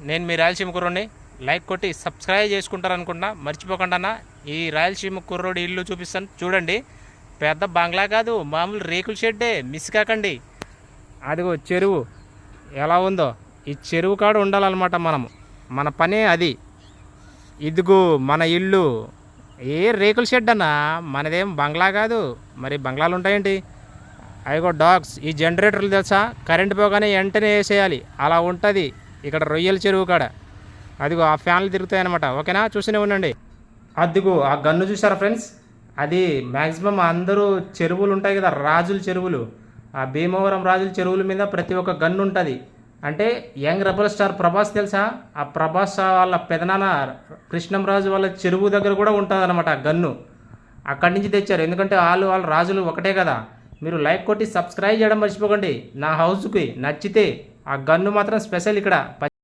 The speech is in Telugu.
నేను మీ రాయలసీమ కుర్రోడిని. లైక్ కొట్టి సబ్స్క్రైబ్ చేసుకుంటారనుకుంటున్నా, మర్చిపోకుండా అన్న. ఈ రాయలసీమ కుర్రోడి ఇల్లు చూపిస్తాను చూడండి. పెద్ద బంగ్లా కాదు, మామూలు రేకుల షెడ్డే, మిస్ కాకండి. అదిగో చెరువు ఎలా ఉందో, ఈ చెరువు కాడ ఉండాలన్నమాట మనము. మన పనే అది. ఇదిగో మన ఇల్లు. ఏ రేకుల షెడ్ అన్న, మనదేం బంగ్లా కాదు. మరి బంగ్లాలు ఉంటాయేంటి? అదిగో డాగ్స్. ఈ జనరేటర్లు తెలుసా, కరెంట్ పోగానే వెంటనే వేసేయాలి, అలా ఉంటుంది ఇక్కడ రొయ్యల చెరువు కాడ. అదిగో ఆ ఫ్యాన్లు తిరుగుతాయి అనమాట. ఓకేనా, చూస్తూనే ఉండండి. అదిగో ఆ గన్ను చూసారా ఫ్రెండ్స్, అది మ్యాక్సిమం అందరూ చెరువులు ఉంటాయి కదా, రాజుల చెరువులు, ఆ భీమవరం రాజుల చెరువుల మీద ప్రతి ఒక్క గన్ను ఉంటుంది. అంటే యంగ్ రెబల్ స్టార్ ప్రభాస్ తెలుసా, ఆ ప్రభాస్ వాళ్ళ పెదనాన్న కృష్ణంరాజు వాళ్ళ చెరువు దగ్గర కూడా ఉంటుంది అనమాట ఆ గన్ను. అక్కడి నుంచి తెచ్చారు, ఎందుకంటే వాళ్ళ రాజులు ఒకటే కదా. మీరు లైక్ కొట్టి సబ్స్క్రైబ్ చేయడం మర్చిపోకండి. నా హౌస్కి నచ్చితే ఆ గన్ను మాత్రం స్పెషల్ ఇక్కడ.